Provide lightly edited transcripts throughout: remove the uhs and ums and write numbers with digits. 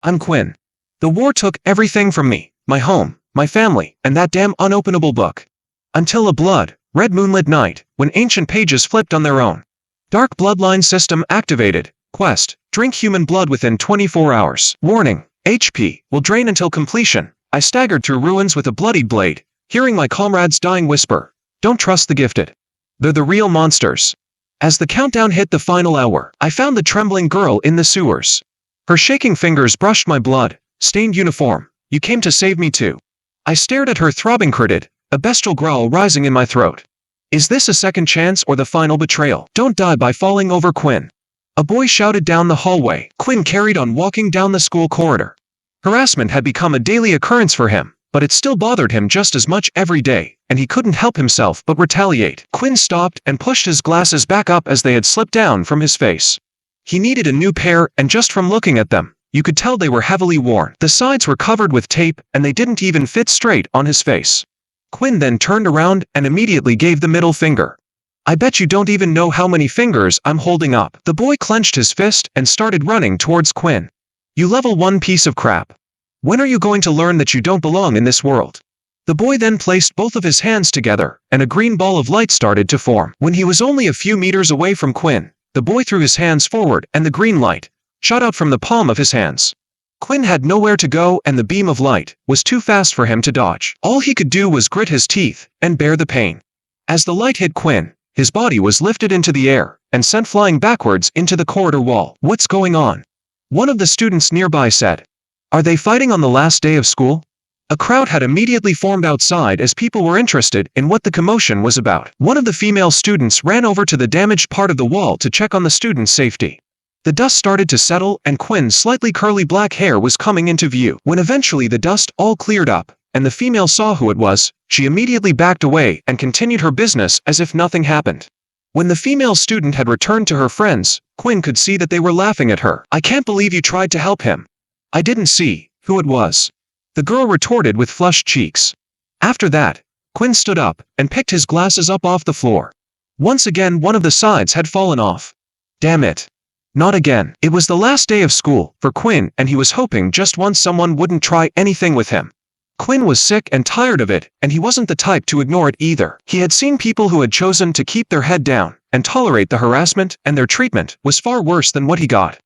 I'm Quinn. The war took everything from me, my home, my family, and that damn unopenable book. Until a red moonlit night, when ancient pages flipped on their own. Dark bloodline system activated. Quest, drink human blood within 24 hours. Warning, HP, will drain until completion. I staggered through ruins with a bloodied blade, hearing my comrade's dying whisper, don't trust the gifted. They're the real monsters. As the countdown hit the final hour, I found the trembling girl in the sewers. Her shaking fingers brushed my blood-stained uniform. You came to save me too. I stared at her throbbing credit, a bestial growl rising in my throat. Is this a second chance or the final betrayal? Don't die by falling over, Quinn. A boy shouted down the hallway. Quinn carried on walking down the school corridor. Harassment had become a daily occurrence for him, but it still bothered him just as much every day, and he couldn't help himself but retaliate. Quinn stopped and pushed his glasses back up as they had slipped down from his face. He needed a new pair, and just from looking at them, you could tell they were heavily worn. The sides were covered with tape, and they didn't even fit straight on his face. Quinn then turned around and immediately gave the middle finger. I bet you don't even know how many fingers I'm holding up. The boy clenched his fist and started running towards Quinn. You level 1 piece of crap. When are you going to learn that you don't belong in this world? The boy then placed both of his hands together, and a green ball of light started to form. When he was only a few meters away from Quinn, the boy threw his hands forward and the green light shot out from the palm of his hands. Quinn had nowhere to go, and the beam of light was too fast for him to dodge. All he could do was grit his teeth and bear the pain. As the light hit Quinn, his body was lifted into the air and sent flying backwards into the corridor wall. What's going on? One of the students nearby said. Are they fighting on the last day of school? A crowd had immediately formed outside as people were interested in what the commotion was about. One of the female students ran over to the damaged part of the wall to check on the student's safety. The dust started to settle, and Quinn's slightly curly black hair was coming into view. When eventually the dust all cleared up, and the female saw who it was, she immediately backed away and continued her business as if nothing happened. When the female student had returned to her friends, Quinn could see that they were laughing at her. I can't believe you tried to help him. I didn't see who it was. The girl retorted with flushed cheeks. After that, Quinn stood up and picked his glasses up off the floor. Once again, one of the sides had fallen off. Damn it. Not again. It was the last day of school for Quinn, and he was hoping just once someone wouldn't try anything with him. Quinn was sick and tired of it, and he wasn't the type to ignore it either. He had seen people who had chosen to keep their head down and tolerate the harassment, and their treatment was far worse than what he got.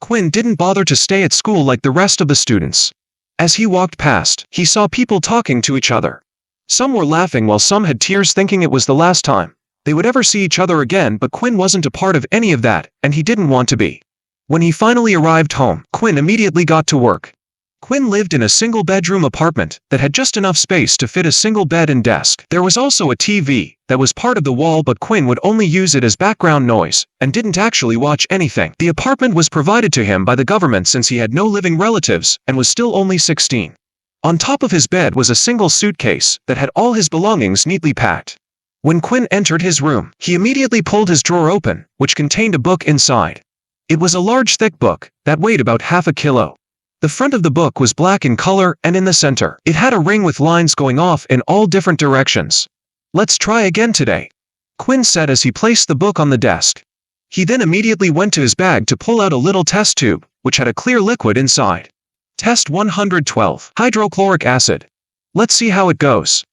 Quinn didn't bother to stay at school like the rest of the students. As he walked past, he saw people talking to each other. Some were laughing while some had tears, thinking it was the last time they would ever see each other again, but Quinn wasn't a part of any of that, and he didn't want to be. When he finally arrived home, Quinn immediately got to work. Quinn lived in a single-bedroom apartment that had just enough space to fit a single bed and desk. There was also a TV that was part of the wall, but Quinn would only use it as background noise and didn't actually watch anything. The apartment was provided to him by the government since he had no living relatives and was still only 16. On top of his bed was a single suitcase that had all his belongings neatly packed. When Quinn entered his room, he immediately pulled his drawer open, which contained a book inside. It was a large, thick book that weighed about half a kilo. The front of the book was black in color, and in the center, it had a ring with lines going off in all different directions. Let's try again today, Quinn said as he placed the book on the desk. He then immediately went to his bag to pull out a little test tube, which had a clear liquid inside. Test 112. Hydrochloric acid. Let's see how it goes.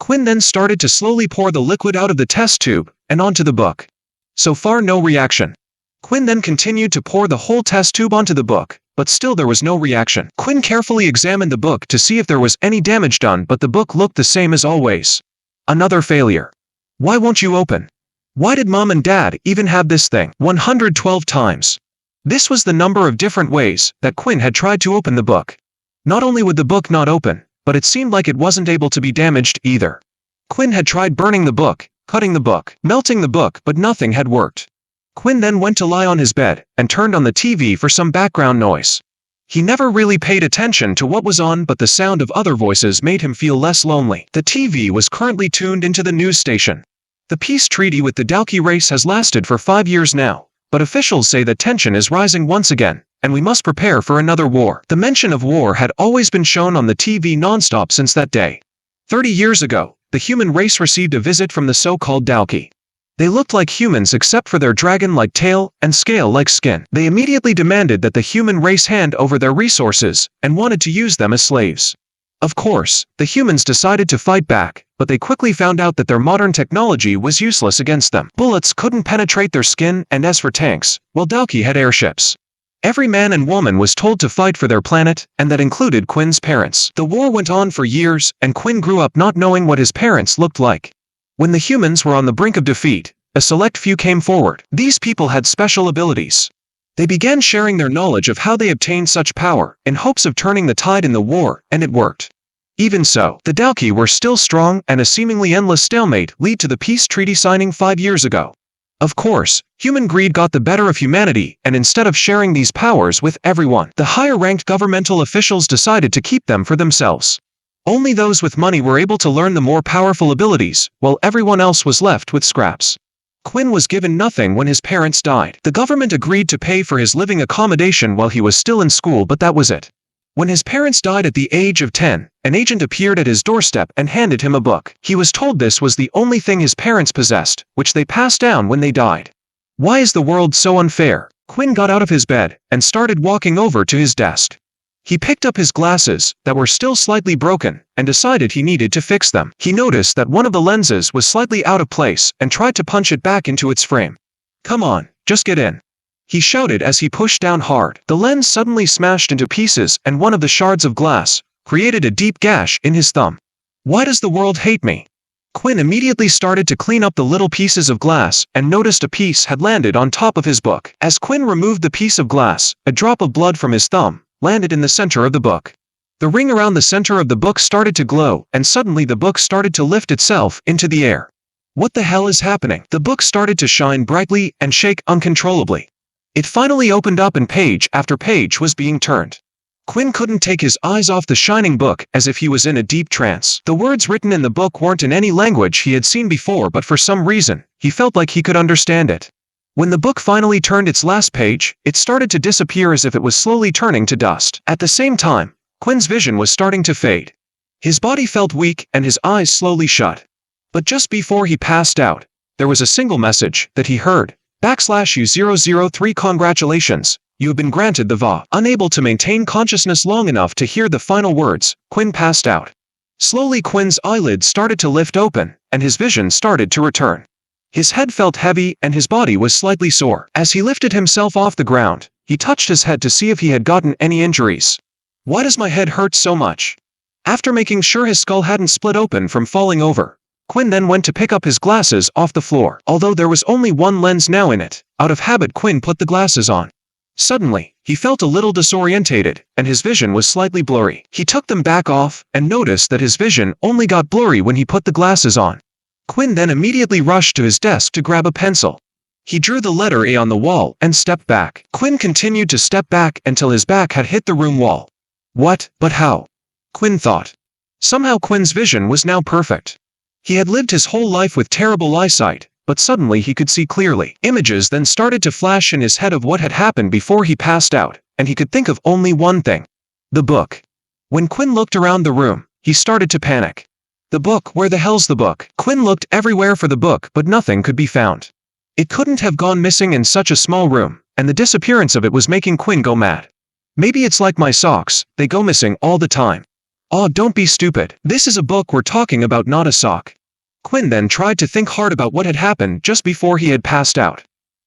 Quinn then started to slowly pour the liquid out of the test tube and onto the book. So far, no reaction. Quinn then continued to pour the whole test tube onto the book, but still there was no reaction. Quinn carefully examined the book to see if there was any damage done, but the book looked the same as always. Another failure. Why won't you open? Why did Mom and Dad even have this thing? 112 times. This was the number of different ways that Quinn had tried to open the book. Not only would the book not open, but it seemed like it wasn't able to be damaged either. Quinn had tried burning the book, cutting the book, melting the book, but nothing had worked. Quinn then went to lie on his bed and turned on the TV for some background noise. He never really paid attention to what was on, but the sound of other voices made him feel less lonely. The TV was currently tuned into the news station. The peace treaty with the Dalki race has lasted for 5 years now, but officials say that tension is rising once again, and we must prepare for another war. The mention of war had always been shown on the TV nonstop since that day. 30 years ago, the human race received a visit from the so-called Dalki. They looked like humans except for their dragon-like tail and scale-like skin. They immediately demanded that the human race hand over their resources and wanted to use them as slaves. Of course, the humans decided to fight back, but they quickly found out that their modern technology was useless against them. Bullets couldn't penetrate their skin, and as for tanks, well, Dalki had airships. Every man and woman was told to fight for their planet, and that included Quinn's parents. The war went on for years, and Quinn grew up not knowing what his parents looked like. When the humans were on the brink of defeat, a select few came forward. These people had special abilities. They began sharing their knowledge of how they obtained such power, in hopes of turning the tide in the war, and it worked. Even so, the Dalki were still strong, and a seemingly endless stalemate led to the peace treaty signing 5 years ago. Of course, human greed got the better of humanity, and instead of sharing these powers with everyone, the higher-ranked governmental officials decided to keep them for themselves. Only those with money were able to learn the more powerful abilities, while everyone else was left with scraps. Quinn was given nothing when his parents died. The government agreed to pay for his living accommodation while he was still in school, but that was it. When his parents died at the age of 10, an agent appeared at his doorstep and handed him a book. He was told this was the only thing his parents possessed, which they passed down when they died. Why is the world so unfair? Quinn got out of his bed and started walking over to his desk. He picked up his glasses, that were still slightly broken, and decided he needed to fix them. He noticed that one of the lenses was slightly out of place and tried to punch it back into its frame. "Come on, just get in," he shouted as he pushed down hard. The lens suddenly smashed into pieces, and one of the shards of glass created a deep gash in his thumb. "Why does the world hate me?" Quinn immediately started to clean up the little pieces of glass and noticed a piece had landed on top of his book. As Quinn removed the piece of glass, a drop of blood from his thumb landed in the center of the book. The ring around the center of the book started to glow, and suddenly the book started to lift itself into the air. What the hell is happening? The book started to shine brightly and shake uncontrollably. It finally opened up and page after page was being turned. Quinn couldn't take his eyes off the shining book, as if he was in a deep trance. The words written in the book weren't in any language he had seen before, but for some reason, he felt like he could understand it. When the book finally turned its last page, it started to disappear as if it was slowly turning to dust. At the same time, Quinn's vision was starting to fade. His body felt weak and his eyes slowly shut. But just before he passed out, there was a single message that he heard. /U003 Congratulations, you have been granted the VA. Unable to maintain consciousness long enough to hear the final words, Quinn passed out. Slowly Quinn's eyelids started to lift open, and his vision started to return. His head felt heavy and his body was slightly sore. As he lifted himself off the ground, he touched his head to see if he had gotten any injuries. "Why does my head hurt so much?" After making sure his skull hadn't split open from falling over, Quinn then went to pick up his glasses off the floor. Although there was only one lens now in it, out of habit Quinn put the glasses on. Suddenly, he felt a little disorientated, and his vision was slightly blurry. He took them back off, and noticed that his vision only got blurry when he put the glasses on. Quinn then immediately rushed to his desk to grab a pencil. He drew the letter A on the wall and stepped back. Quinn continued to step back until his back had hit the room wall. What? But how? Quinn thought. Somehow Quinn's vision was now perfect. He had lived his whole life with terrible eyesight, but suddenly he could see clearly. Images then started to flash in his head of what had happened before he passed out, and he could think of only one thing. The book. When Quinn looked around the room, he started to panic. The book, where the hell's the book? Quinn looked everywhere for the book, but nothing could be found. It couldn't have gone missing in such a small room, and the disappearance of it was making Quinn go mad. Maybe it's like my socks, they go missing all the time. Oh, don't be stupid. This is a book we're talking about, not a sock. Quinn then tried to think hard about what had happened just before he had passed out.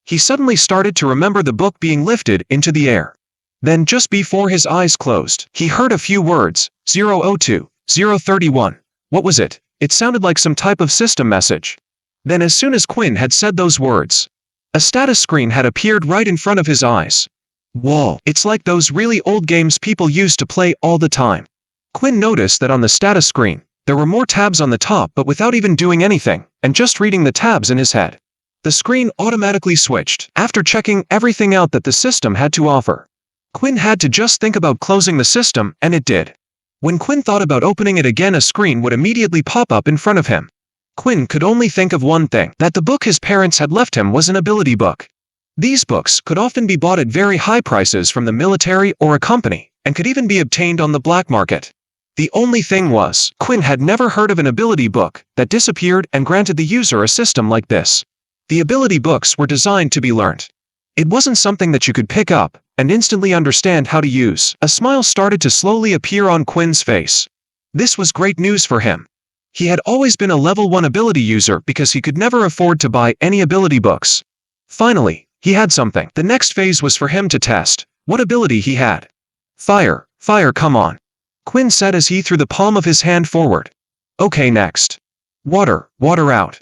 He suddenly started to remember the book being lifted into the air. Then just before his eyes closed, he heard a few words, 002, 031. What was it? It sounded like some type of system message. Then as soon as Quinn had said those words, a status screen had appeared right in front of his eyes. Whoa, it's like those really old games people used to play all the time. Quinn noticed that on the status screen, there were more tabs on the top, but without even doing anything, and just reading the tabs in his head. The screen automatically switched. After checking everything out that the system had to offer, Quinn had to just think about closing the system, and it did. When Quinn thought about opening it again, a screen would immediately pop up in front of him. Quinn could only think of one thing, that the book his parents had left him was an ability book. These books could often be bought at very high prices from the military or a company, and could even be obtained on the black market. The only thing was, Quinn had never heard of an ability book that disappeared and granted the user a system like this. The ability books were designed to be learnt. It wasn't something that you could pick up and instantly understand how to use. A smile started to slowly appear on Quinn's face. This was great news for him. He had always been a level 1 ability user because he could never afford to buy any ability books. Finally, he had something. The next phase was for him to test what ability he had. Fire, fire, come on, Quinn said as he threw the palm of his hand forward. Okay, next. Water, water out.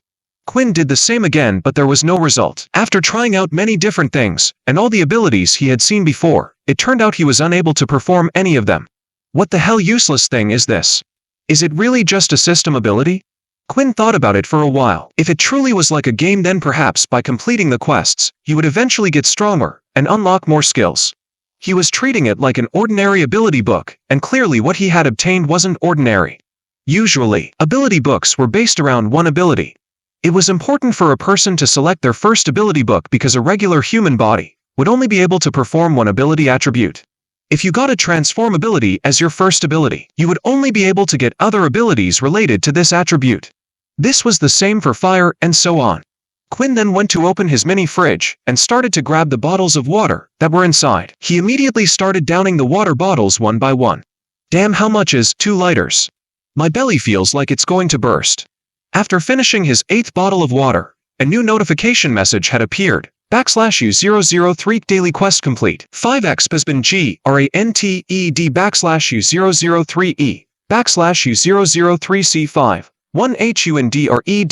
Quinn did the same again, but there was no result. After trying out many different things, and all the abilities he had seen before, it turned out he was unable to perform any of them. What the hell useless thing is this? Is it really just a system ability? Quinn thought about it for a while. If it truly was like a game, then perhaps by completing the quests, he would eventually get stronger and unlock more skills. He was treating it like an ordinary ability book, and clearly what he had obtained wasn't ordinary. Usually, ability books were based around one ability. It was important for a person to select their first ability book because a regular human body would only be able to perform one ability attribute. If you got a transform ability as your first ability, you would only be able to get other abilities related to this attribute. This was the same for fire and so on. Quinn then went to open his mini fridge and started to grab the bottles of water that were inside. He immediately started downing the water bottles one by one. Damn, how much is 2 liters? My belly feels like it's going to burst. After finishing his 8th bottle of water, a new notification message had appeared. /U003 daily quest complete. 5x has been granted /U003e /U003c5 1HUNDRED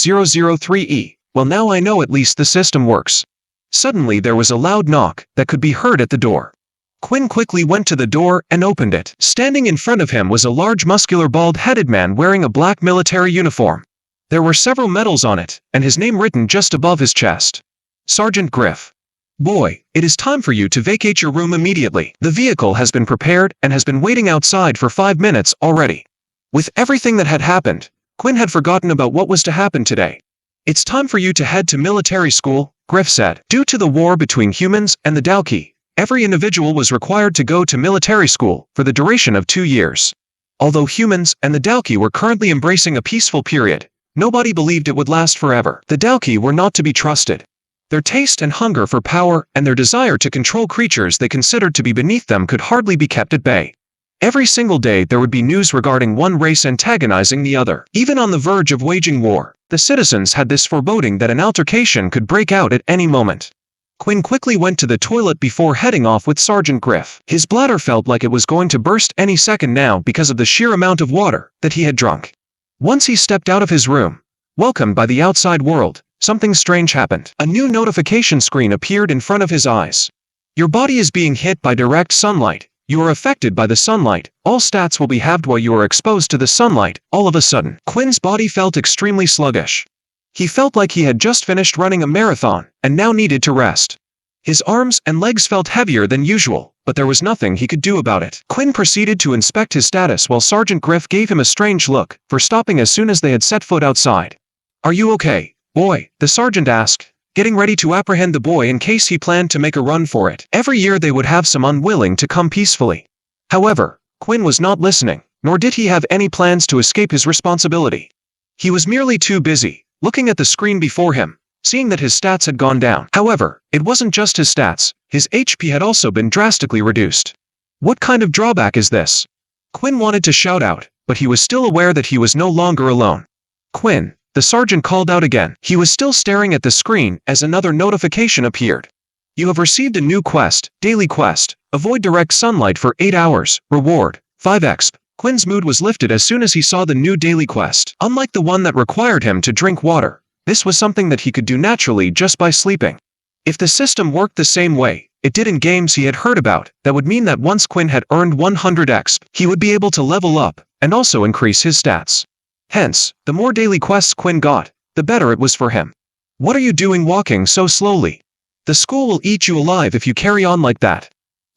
/U003e. Well, now I know at least the system works. Suddenly there was a loud knock that could be heard at the door. Quinn quickly went to the door and opened it. Standing in front of him was a large muscular bald-headed man wearing a black military uniform. There were several medals on it, and his name written just above his chest. Sergeant Griff. Boy, it is time for you to vacate your room immediately. The vehicle has been prepared and has been waiting outside for 5 minutes already. With everything that had happened, Quinn had forgotten about what was to happen today. It's time for you to head to military school, Griff said. Due to the war between humans and the Dalki, every individual was required to go to military school for the duration of 2 years. Although humans and the Dalki were currently embracing a peaceful period, nobody believed it would last forever. The Dalki were not to be trusted. Their taste and hunger for power and their desire to control creatures they considered to be beneath them could hardly be kept at bay. Every single day there would be news regarding one race antagonizing the other. Even on the verge of waging war, the citizens had this foreboding that an altercation could break out at any moment. Quinn quickly went to the toilet before heading off with Sergeant Griff. His bladder felt like it was going to burst any second now because of the sheer amount of water that he had drunk. Once he stepped out of his room, welcomed by the outside world, something strange happened. A new notification screen appeared in front of his eyes. Your body is being hit by direct sunlight. You are affected by the sunlight. All stats will be halved while you are exposed to the sunlight. All of a sudden, Quinn's body felt extremely sluggish. He felt like he had just finished running a marathon and now needed to rest. His arms and legs felt heavier than usual, but there was nothing he could do about it. Quinn proceeded to inspect his status while Sergeant Griff gave him a strange look for stopping as soon as they had set foot outside. Are you okay, boy? The sergeant asked, getting ready to apprehend the boy in case he planned to make a run for it. Every year they would have some unwilling to come peacefully. However, Quinn was not listening, nor did he have any plans to escape his responsibility. He was merely too busy, looking at the screen before him, seeing that his stats had gone down. However, it wasn't just his stats, his HP had also been drastically reduced. What kind of drawback is this? Quinn wanted to shout out, but he was still aware that he was no longer alone. Quinn, the sergeant called out again. He was still staring at the screen as another notification appeared. You have received a new quest, daily quest. Avoid direct sunlight for 8 hours. Reward, 5x. Quinn's mood was lifted as soon as he saw the new daily quest. Unlike the one that required him to drink water, this was something that he could do naturally just by sleeping. If the system worked the same way it did in games he had heard about, that would mean that once Quinn had earned 100x, he would be able to level up and also increase his stats. Hence, the more daily quests Quinn got, the better it was for him. What are you doing walking so slowly? The school will eat you alive if you carry on like that.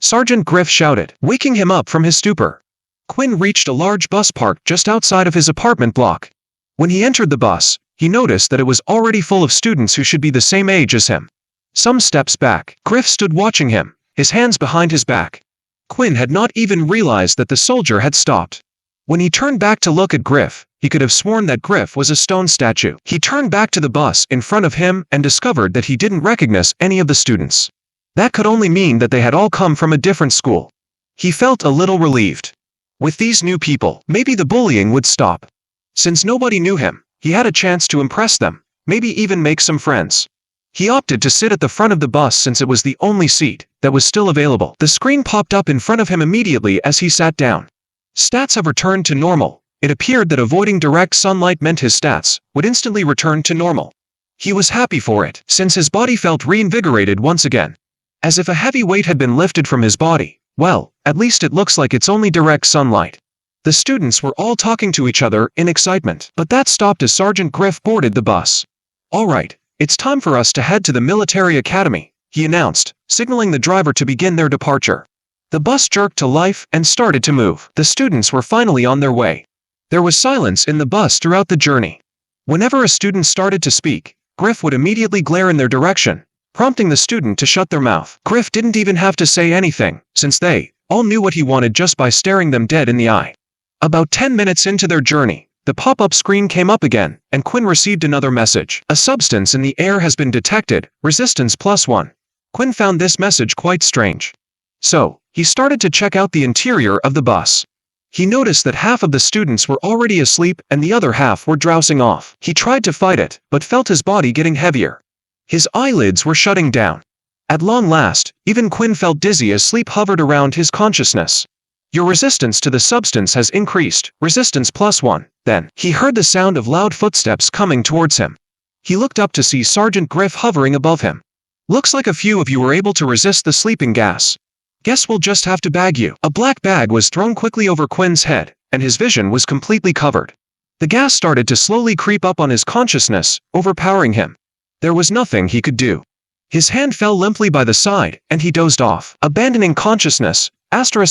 Sergeant Griff shouted, waking him up from his stupor. Quinn reached a large bus park just outside of his apartment block. When he entered the bus, he noticed that it was already full of students who should be the same age as him. Some steps back, Griff stood watching him, his hands behind his back. Quinn had not even realized that the soldier had stopped. When he turned back to look at Griff, he could have sworn that Griff was a stone statue. He turned back to the bus in front of him and discovered that he didn't recognize any of the students. That could only mean that they had all come from a different school. He felt a little relieved. With these new people, maybe the bullying would stop. Since nobody knew him, he had a chance to impress them, maybe even make some friends. He opted to sit at the front of the bus since it was the only seat that was still available. The screen popped up in front of him immediately as he sat down. Stats have returned to normal. It appeared that avoiding direct sunlight meant his stats would instantly return to normal. He was happy for it, since his body felt reinvigorated once again. As if a heavy weight had been lifted from his body. Well, at least it looks like it's only direct sunlight. The students were all talking to each other in excitement, but that stopped as Sergeant Griff boarded the bus. "All right, it's time for us to head to the military academy," he announced, signaling the driver to begin their departure. The bus jerked to life and started to move. The students were finally on their way. There was silence in the bus throughout the journey. Whenever a student started to speak, Griff would immediately glare in their direction, prompting the student to shut their mouth. Griff didn't even have to say anything, since they all knew what he wanted just by staring them dead in the eye. About 10 minutes into their journey, the pop-up screen came up again, and Quinn received another message. "A substance in the air has been detected, resistance +1. Quinn found this message quite strange. So, he started to check out the interior of the bus. He noticed that half of the students were already asleep and the other half were drowsing off. He tried to fight it, but felt his body getting heavier. His eyelids were shutting down. At long last, even Quinn felt dizzy as sleep hovered around his consciousness. "Your resistance to the substance has increased, resistance +1. Then, he heard the sound of loud footsteps coming towards him. He looked up to see Sergeant Griff hovering above him. "Looks like a few of you were able to resist the sleeping gas. Guess we'll just have to bag you." A black bag was thrown quickly over Quinn's head, and his vision was completely covered. The gas started to slowly creep up on his consciousness, overpowering him. There was nothing he could do. His hand fell limply by the side, and he dozed off, abandoning consciousness. After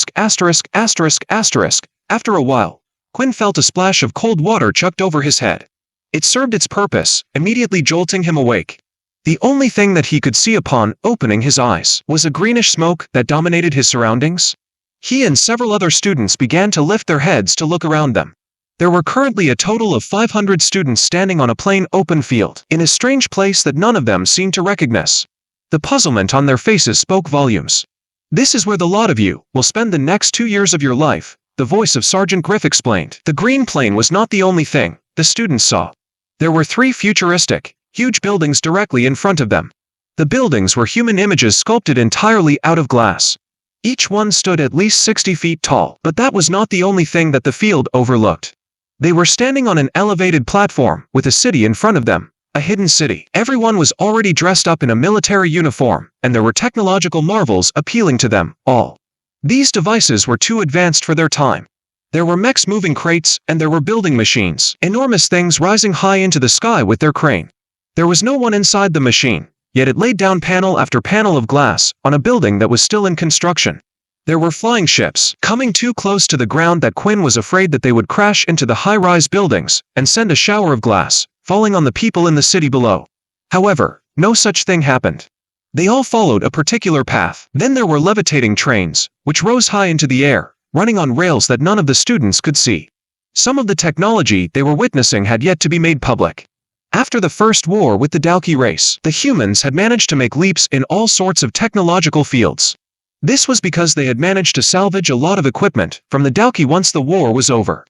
a while, Quinn felt a splash of cold water chucked over his head. It served its purpose, immediately jolting him awake. The only thing that he could see upon opening his eyes was a greenish smoke that dominated his surroundings. He and several other students began to lift their heads to look around them. There were currently a total of 500 students standing on a plain open field, in a strange place that none of them seemed to recognize. The puzzlement on their faces spoke volumes. "This is where the lot of you will spend the next 2 years of your life," the voice of Sergeant Griff explained. The green plane was not the only thing the students saw. There were 3 futuristic, huge buildings directly in front of them. The buildings were human images sculpted entirely out of glass. Each one stood at least 60 feet tall, but that was not the only thing that the field overlooked. They were standing on an elevated platform with a city in front of them, a hidden city. Everyone was already dressed up in a military uniform, and there were technological marvels appealing to them all. These devices were too advanced for their time. There were mechs moving crates, and there were building machines, enormous things rising high into the sky with their crane. There was no one inside the machine, yet it laid down panel after panel of glass on a building that was still in construction. There were flying ships, coming too close to the ground that Quinn was afraid that they would crash into the high-rise buildings and send a shower of glass, falling on the people in the city below. However, no such thing happened. They all followed a particular path. Then there were levitating trains, which rose high into the air, running on rails that none of the students could see. Some of the technology they were witnessing had yet to be made public. After the first war with the Dalki race, the humans had managed to make leaps in all sorts of technological fields. This was because they had managed to salvage a lot of equipment from the Dalki once the war was over.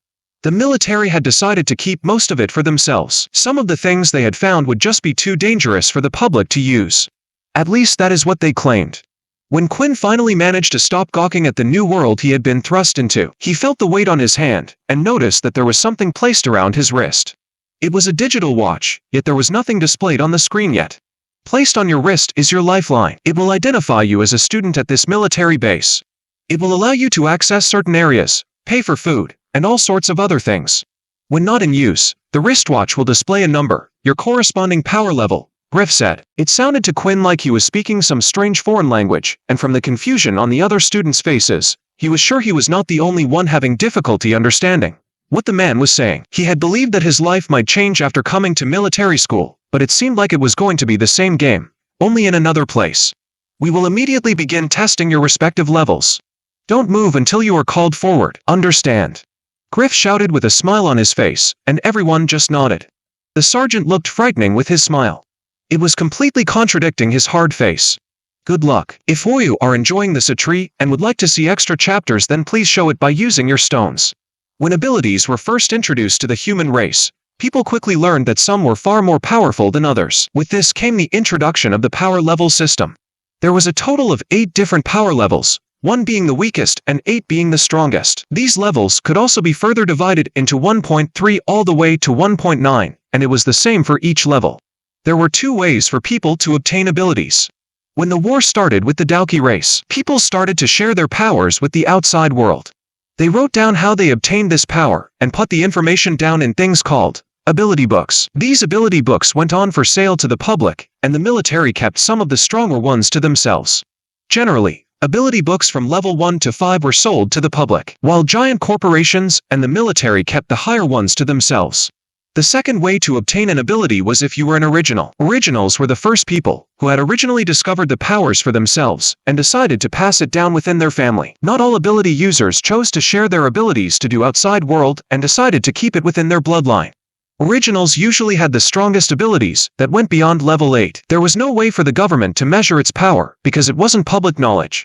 The military had decided to keep most of it for themselves. Some of the things they had found would just be too dangerous for the public to use. At least that is what they claimed. When Quinn finally managed to stop gawking at the new world he had been thrust into, he felt the weight on his hand, and noticed that there was something placed around his wrist. It was a digital watch, yet there was nothing displayed on the screen yet. Placed on your wrist is your lifeline. It will identify you as a student at this military base. It will allow you to access certain areas, pay for food, and all sorts of other things. When not in use, the wristwatch will display a number, your corresponding power level, Griff said. It sounded to Quinn like he was speaking some strange foreign language, and from the confusion on the other students' faces, he was sure he was not the only one having difficulty understanding what the man was saying. He had believed that his life might change after coming to military school, but it seemed like it was going to be the same game, only in another place. We will immediately begin testing your respective levels. Don't move until you are called forward, understand? Griff shouted with a smile on his face, and everyone just nodded. The sergeant looked frightening with his smile. It was completely contradicting his hard face. Good luck. If you are enjoying this tree and would like to see extra chapters, then please show it by using your stones. When abilities were first introduced to the human race, people quickly learned that some were far more powerful than others. With this came the introduction of the power level system. There was a total of 8 different power levels, 1 being the weakest and 8 being the strongest. These levels could also be further divided into 1.3 all the way to 1.9, and it was the same for each level. There were 2 ways for people to obtain abilities. When the war started with the Dalki race, people started to share their powers with the outside world. They wrote down how they obtained this power, and put the information down in things called ability books. These ability books went on for sale to the public, and the military kept some of the stronger ones to themselves. Generally, ability books from level 1 to 5 were sold to the public, while giant corporations and the military kept the higher ones to themselves. The second way to obtain an ability was if you were an original. Originals were the first people who had originally discovered the powers for themselves and decided to pass it down within their family. Not all ability users chose to share their abilities to the outside world and decided to keep it within their bloodline. Originals usually had the strongest abilities that went beyond level 8. There was no way for the government to measure its power because it wasn't public knowledge.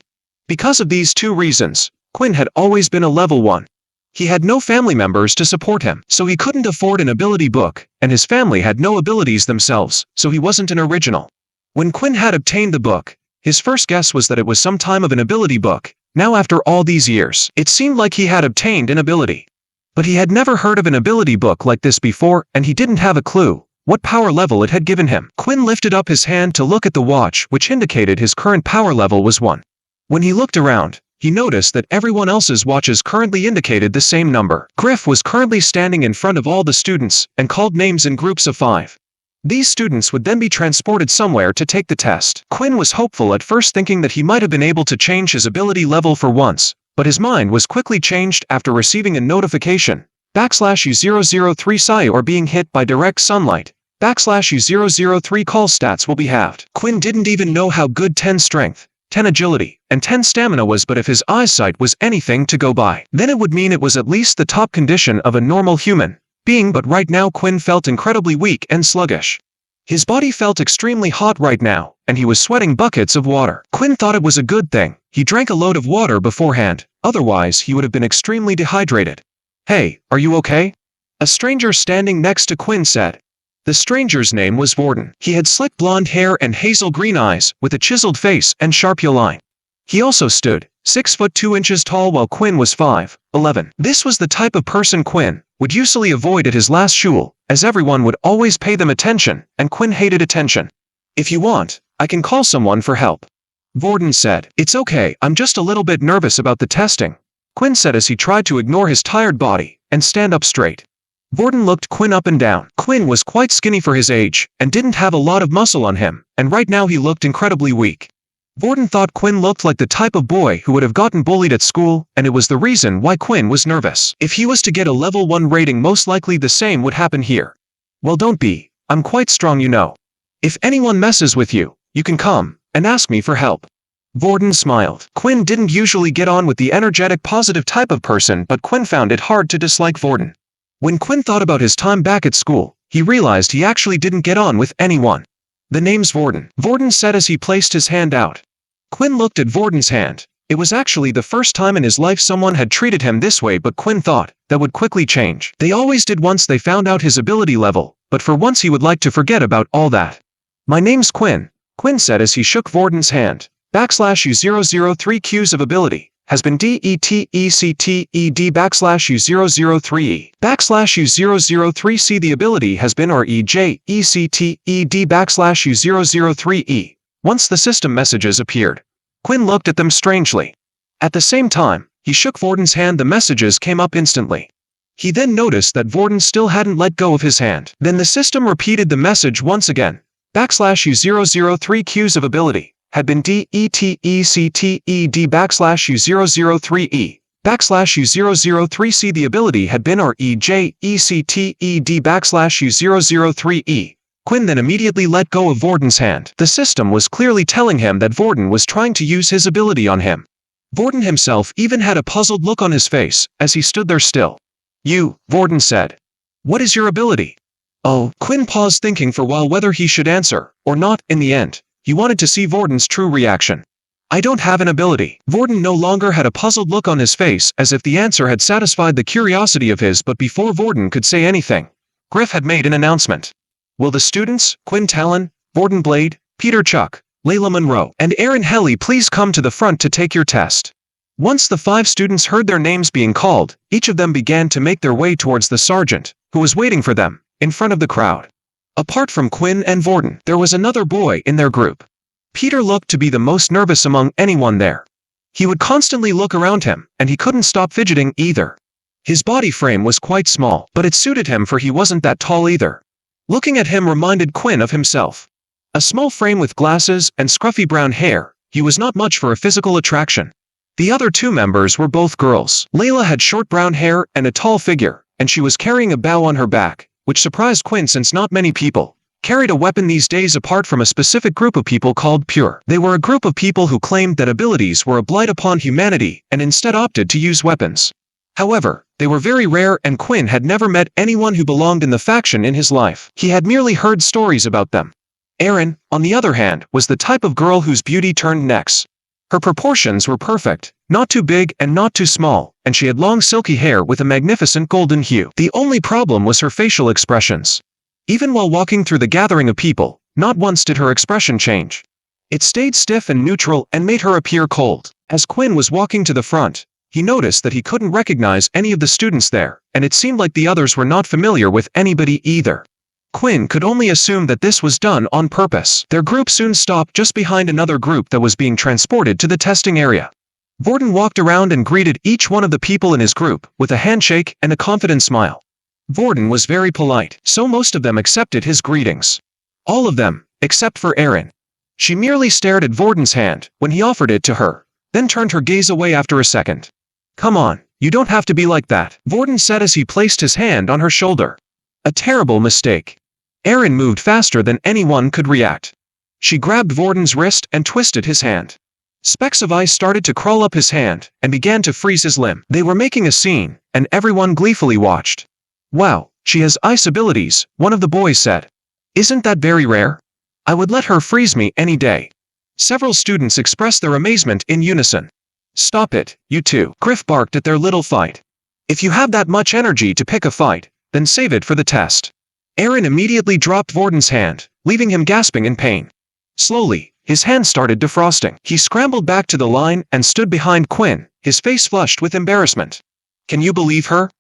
Because of these 2 reasons, Quinn had always been a level 1. He had no family members to support him, so he couldn't afford an ability book, and his family had no abilities themselves, so he wasn't an original. When Quinn had obtained the book, his first guess was that it was some time of an ability book. Now after all these years, it seemed like he had obtained an ability. But he had never heard of an ability book like this before, and he didn't have a clue what power level it had given him. Quinn lifted up his hand to look at the watch, which indicated his current power level was 1. When he looked around, he noticed that everyone else's watches currently indicated the same number. Griff was currently standing in front of all the students and called names in groups of 5. These students would then be transported somewhere to take the test. Quinn was hopeful at first, thinking that he might have been able to change his ability level for once, but his mind was quickly changed after receiving a notification. /U003 psi or being hit by direct sunlight. /U003 call stats will be halved. Quinn didn't even know how good 10 strength, 10 agility, and 10 stamina was, but if his eyesight was anything to go by, then it would mean it was at least the top condition of a normal human being. But right now Quinn felt incredibly weak and sluggish. His body felt extremely hot right now, and he was sweating buckets of water. Quinn thought it was a good thing he drank a load of water beforehand, otherwise he would have been extremely dehydrated. "Hey, are you okay?" a stranger standing next to Quinn said. The stranger's name was Vorden. He had slick blonde hair and hazel green eyes, with a chiseled face and sharp jawline. He also stood 6 foot 2 inches tall, while Quinn was 5'11". This was the type of person Quinn would usually avoid at his last shul, as everyone would always pay them attention, and Quinn hated attention. "If you want, I can call someone for help," Vorden said. "It's okay, I'm just a little bit nervous about the testing," Quinn said as he tried to ignore his tired body and stand up straight. Vorden looked Quinn up and down. Quinn was quite skinny for his age, and didn't have a lot of muscle on him, and right now he looked incredibly weak. Vorden thought Quinn looked like the type of boy who would have gotten bullied at school, and it was the reason why Quinn was nervous. If he was to get a level 1 rating, most likely the same would happen here. "Well, don't be. I'm quite strong, you know. If anyone messes with you, you can come and ask me for help." Vorden smiled. Quinn didn't usually get on with the energetic, positive type of person, but Quinn found it hard to dislike Vorden. When Quinn thought about his time back at school, he realized he actually didn't get on with anyone. "The name's Vorden," Vorden said as he placed his hand out. Quinn looked at Vorden's hand. It was actually the first time in his life someone had treated him this way, but Quinn thought that would quickly change. They always did once they found out his ability level, but for once he would like to forget about all that. "My name's Quinn," Quinn said as he shook Vorden's hand. /U003 Qs of ability has been DETECTED /U003E. /U003C the ability has been REJECTED /U003E. Once the system messages appeared, Quinn looked at them strangely. At the same time, he shook Vorden's hand. The messages came up instantly. He then noticed that Vorden still hadn't let go of his hand. Then the system repeated the message once again. /U003 Qs of ability had been DETECTED /U003E. /U003C the ability had been REJECTED /U003E. Quinn then immediately let go of Vorden's hand. The system was clearly telling him that Vorden was trying to use his ability on him. Vorden himself even had a puzzled look on his face as he stood there still. You, Vorden said. What is your ability? Oh, Quinn paused thinking for a while whether he should answer, or not. In the end, he wanted to see Vorden's true reaction. I don't have an ability. Vorden no longer had a puzzled look on his face, as if the answer had satisfied the curiosity of his. But before Vorden could say anything, Griff had made an announcement. Will the students, Quinn Talon, Vorden Blade, Peter Chuck, Layla Monroe, and Aaron Helly please come to the front to take your test? Once the 5 students heard their names being called, each of them began to make their way towards the sergeant, who was waiting for them, in front of the crowd. Apart from Quinn and Vorden, there was another boy in their group. Peter looked to be the most nervous among anyone there. He would constantly look around him, and he couldn't stop fidgeting either. His body frame was quite small, but it suited him for he wasn't that tall either. Looking at him reminded Quinn of himself. A small frame with glasses and scruffy brown hair, he was not much for a physical attraction. The other 2 members were both girls. Layla had short brown hair and a tall figure, and she was carrying a bow on her back, which surprised Quinn since not many people carried a weapon these days apart from a specific group of people called Pure. They were a group of people who claimed that abilities were a blight upon humanity and instead opted to use weapons. However, they were very rare and Quinn had never met anyone who belonged in the faction in his life. He had merely heard stories about them. Erin, on the other hand, was the type of girl whose beauty turned necks. Her proportions were perfect, not too big and not too small, and she had long silky hair with a magnificent golden hue. The only problem was her facial expressions. Even while walking through the gathering of people, not once did her expression change. It stayed stiff and neutral and made her appear cold. As Quinn was walking to the front, he noticed that he couldn't recognize any of the students there, and it seemed like the others were not familiar with anybody either. Quinn could only assume that this was done on purpose. Their group soon stopped just behind another group that was being transported to the testing area. Vorden walked around and greeted each one of the people in his group with a handshake and a confident smile. Vorden was very polite, so most of them accepted his greetings. All of them, except for Erin. She merely stared at Vorden's hand when he offered it to her, then turned her gaze away after a second. Come on, you don't have to be like that, Vorden said as he placed his hand on her shoulder. A terrible mistake. Erin moved faster than anyone could react. She grabbed Vorden's wrist and twisted his hand. Specks of ice started to crawl up his hand and began to freeze his limb. They were making a scene, and everyone gleefully watched. Wow, she has ice abilities, one of the boys said. Isn't that very rare? I would let her freeze me any day. Several students expressed their amazement in unison. Stop it, you two, Griff barked at their little fight. If you have that much energy to pick a fight, then save it for the test. Erin immediately dropped Vorden's hand, leaving him gasping in pain. Slowly, his hand started defrosting. He scrambled back to the line and stood behind Quinn, his face flushed with embarrassment. Can you believe her?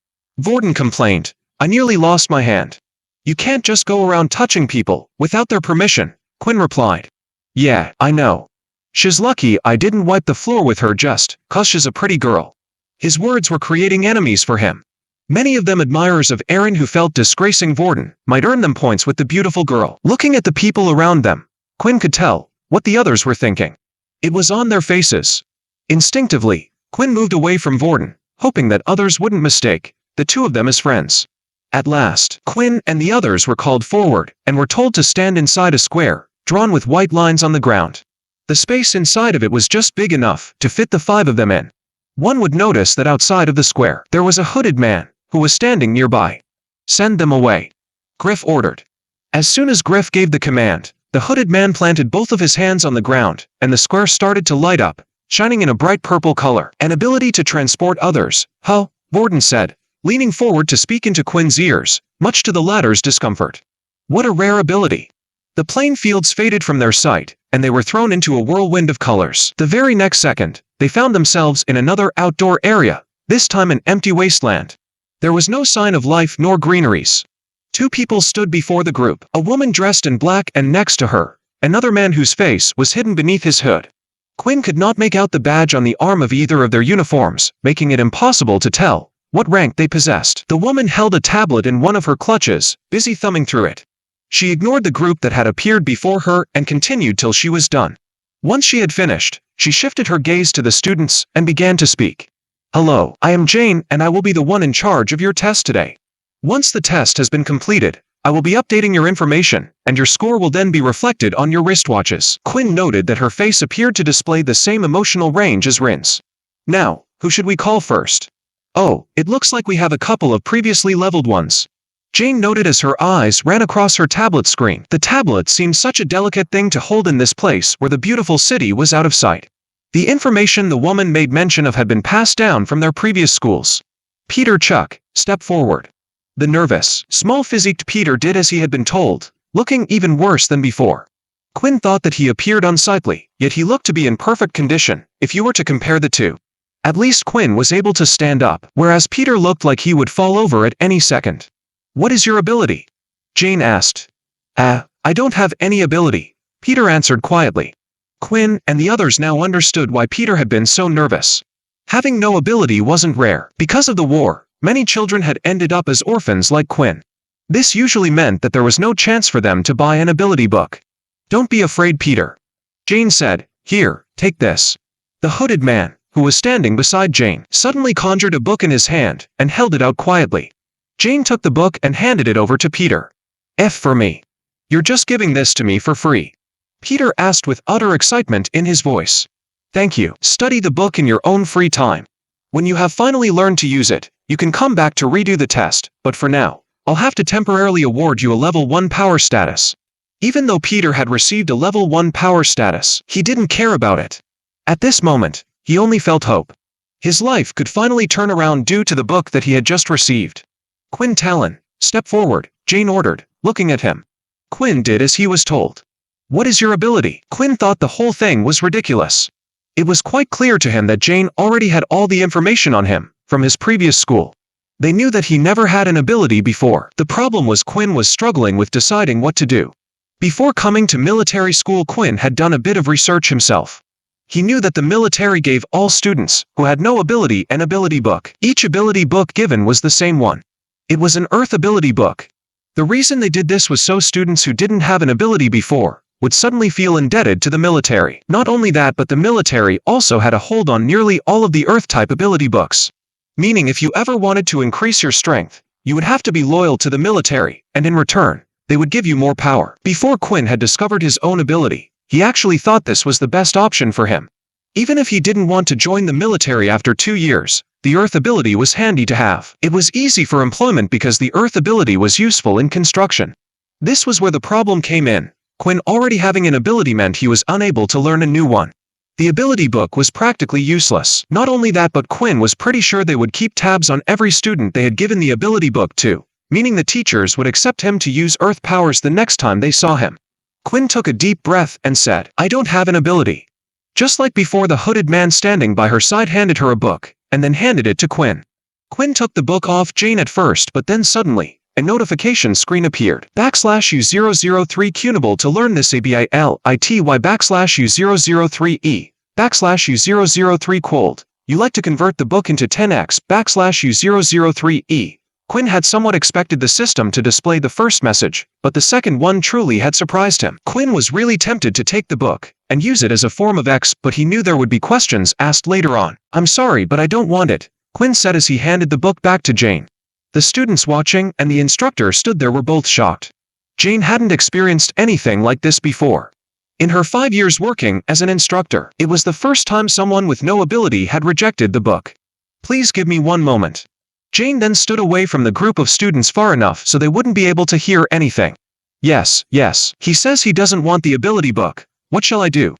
Vorden complained. I nearly lost my hand. You can't just go around touching people without their permission, Quinn replied. Yeah, I know. She's lucky I didn't wipe the floor with her just 'cause she's a pretty girl. His words were creating enemies for him. Many of them admirers of Erin who felt disgracing Vorden might earn them points with the beautiful girl. Looking at the people around them, Quinn could tell what the others were thinking. It was on their faces. Instinctively, Quinn moved away from Vorden, hoping that others wouldn't mistake the 2 of them as friends. At last, Quinn and the others were called forward and were told to stand inside a square, drawn with white lines on the ground. The space inside of it was just big enough to fit the 5 of them in. One would notice that outside of the square, there was a hooded man who was standing nearby. Send them away, Griff ordered. As soon as Griff gave the command, the hooded man planted both of his hands on the ground, and the square started to light up, shining in a bright purple color. An ability to transport others, huh? Vorden said, leaning forward to speak into Quinn's ears, much to the latter's discomfort. What a rare ability. The playing fields faded from their sight, and they were thrown into a whirlwind of colors. The very next second, they found themselves in another outdoor area, this time an empty wasteland. There was no sign of life nor greeneries. 2 people stood before the group, a woman dressed in black and next to her, another man whose face was hidden beneath his hood. Quinn could not make out the badge on the arm of either of their uniforms, making it impossible to tell what rank they possessed. The woman held a tablet in one of her clutches, busy thumbing through it. She ignored the group that had appeared before her and continued till she was done. Once she had finished, she shifted her gaze to the students and began to speak. Hello, I am Jane and I will be the one in charge of your test today. Once the test has been completed, I will be updating your information, and your score will then be reflected on your wristwatches. Quinn noted that her face appeared to display the same emotional range as Rin's. Now, who should we call first? Oh, it looks like we have a couple of previously leveled ones. Jane noted as her eyes ran across her tablet screen. The tablet seemed such a delicate thing to hold in this place where the beautiful city was out of sight. The information the woman made mention of had been passed down from their previous schools. Peter Chuck, step forward. The nervous, small-physiqued Peter did as he had been told, looking even worse than before. Quinn thought that he appeared unsightly, yet he looked to be in perfect condition, if you were to compare the two. At least Quinn was able to stand up, whereas Peter looked like he would fall over at any second. What is your ability? Jane asked. I don't have any ability, Peter answered quietly. Quinn and the others now understood why Peter had been so nervous. Having no ability wasn't rare. Because of the war, many children had ended up as orphans like Quinn. This usually meant that there was no chance for them to buy an ability book. Don't be afraid, Peter. Jane said, here, take this. The hooded man, who was standing beside Jane, suddenly conjured a book in his hand and held it out quietly. Jane took the book and handed it over to Peter. F for me. You're just giving this to me for free? Peter asked with utter excitement in his voice. Thank you. Study the book in your own free time. When you have finally learned to use it, you can come back to redo the test, but for now, I'll have to temporarily award you a level 1 power status. Even though Peter had received a level 1 power status, he didn't care about it. At this moment, he only felt hope. His life could finally turn around due to the book that he had just received. Quinn Talon, step forward, Jane ordered, looking at him. Quinn did as he was told. What is your ability? Quinn thought the whole thing was ridiculous. It was quite clear to him that Jane already had all the information on him, from his previous school. They knew that he never had an ability before. The problem was Quinn was struggling with deciding what to do. Before coming to military school, Quinn had done a bit of research himself. He knew that the military gave all students who had no ability an ability book. Each ability book given was the same one. It was an Earth ability book. The reason they did this was so students who didn't have an ability before would suddenly feel indebted to the military. Not only that, but the military also had a hold on nearly all of the Earth-type ability books. Meaning if you ever wanted to increase your strength, you would have to be loyal to the military, and in return, they would give you more power. Before Quinn had discovered his own ability, he actually thought this was the best option for him. Even if he didn't want to join the military after 2 years, the Earth ability was handy to have. It was easy for employment because the Earth ability was useful in construction. This was where the problem came in. Quinn already having an ability meant he was unable to learn a new one. The ability book was practically useless. Not only that, but Quinn was pretty sure they would keep tabs on every student they had given the ability book to, meaning the teachers would accept him to use Earth powers the next time they saw him. Quinn took a deep breath and said, I don't have an ability. Just like before, the hooded man standing by her side handed her a book, and then handed it to Quinn. Quinn took the book off Jane at first, but then suddenly, a notification screen appeared. \U003 Cunable to learn this ABILITY \U003E \U003 Quold. You like to convert the book into 10x \U003E. Quinn had somewhat expected the system to display the first message, but the second one truly had surprised him. Quinn was really tempted to take the book and use it as a form of X, but he knew there would be questions asked later on. I'm sorry, but I don't want it, Quinn said as he handed the book back to Jane. The students watching and the instructor stood there were both shocked. Jane hadn't experienced anything like this before. In her 5 years working as an instructor, it was the first time someone with no ability had rejected the book. Please give me one moment. Jane then stood away from the group of students far enough so they wouldn't be able to hear anything. Yes, he says he doesn't want the ability book. What shall I do?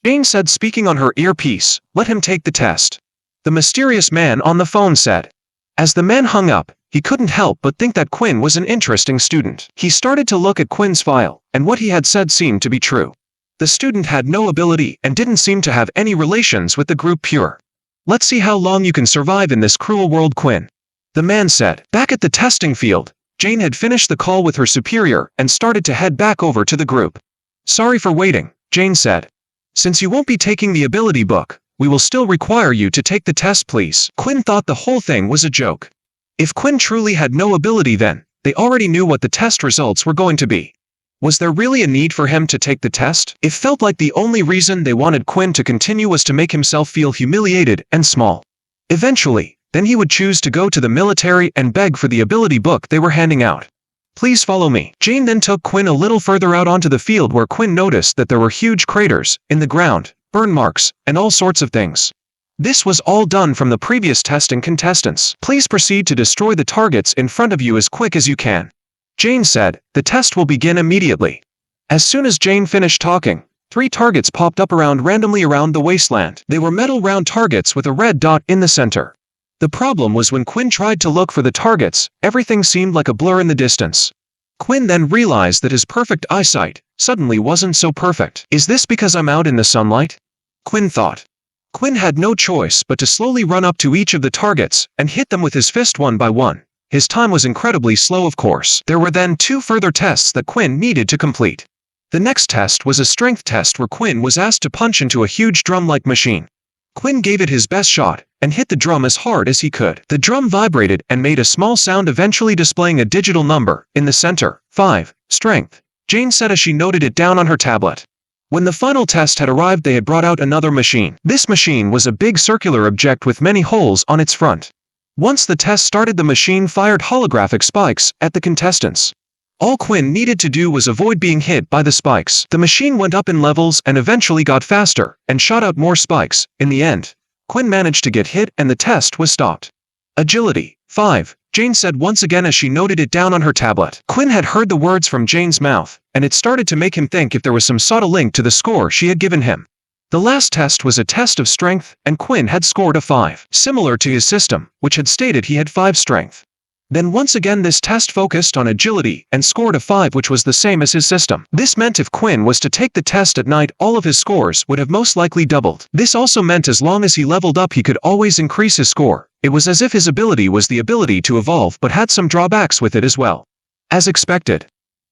Jane said, speaking on her earpiece. Let him take the test. The mysterious man on the phone said. As the man hung up, he couldn't help but think that Quinn was an interesting student. He started to look at Quinn's file, and what he had said seemed to be true. The student had no ability and didn't seem to have any relations with the group Pure. Let's see how long you can survive in this cruel world, Quinn. The man said. Back at the testing field, Jane had finished the call with her superior and started to head back over to the group. Sorry for waiting, Jane said. Since you won't be taking the ability book, we will still require you to take the test, please. Quinn thought the whole thing was a joke. If Quinn truly had no ability, then they already knew what the test results were going to be. Was there really a need for him to take the test? It felt like the only reason they wanted Quinn to continue was to make himself feel humiliated and small. Eventually, then he would choose to go to the military and beg for the ability book they were handing out. Please follow me. Jane then took Quinn a little further out onto the field where Quinn noticed that there were huge craters in the ground, burn marks, and all sorts of things. This was all done from the previous testing contestants. Please proceed to destroy the targets in front of you as quick as you can. Jane said, the test will begin immediately. As soon as Jane finished talking, 3 targets popped up randomly around the wasteland. They were metal round targets with a red dot in the center. The problem was when Quinn tried to look for the targets, everything seemed like a blur in the distance. Quinn then realized that his perfect eyesight suddenly wasn't so perfect. Is this because I'm out in the sunlight? Quinn thought. Quinn had no choice but to slowly run up to each of the targets and hit them with his fist one by one. His time was incredibly slow, of course. There were then 2 further tests that Quinn needed to complete. The next test was a strength test where Quinn was asked to punch into a huge drum-like machine. Quinn gave it his best shot and hit the drum as hard as he could. The drum vibrated and made a small sound, eventually displaying a digital number in the center. 5. Strength. Jane said as she noted it down on her tablet. When the final test had arrived, they had brought out another machine. This machine was a big circular object with many holes on its front. Once the test started, the machine fired holographic spikes at the contestants. All Quinn needed to do was avoid being hit by the spikes. The machine went up in levels and eventually got faster and shot out more spikes. In the end, Quinn managed to get hit and the test was stopped. Agility. 5. Jane said once again as she noted it down on her tablet. Quinn had heard the words from Jane's mouth, and it started to make him think if there was some sort of link to the score she had given him. The last test was a test of strength, and Quinn had scored a 5, similar to his system, which had stated he had 5 strength. Then once again this test focused on agility and scored a 5, which was the same as his system. This meant if Quinn was to take the test at night, all of his scores would have most likely doubled. This also meant as long as he leveled up, he could always increase his score. It was as if his ability was the ability to evolve, but had some drawbacks with it as well. As expected.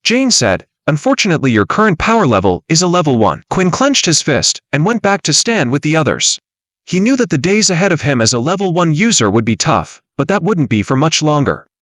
Jane said, unfortunately your current power level is a level 1. Quinn clenched his fist and went back to stand with the others. He knew that the days ahead of him as a level 1 user would be tough, but that wouldn't be for much longer.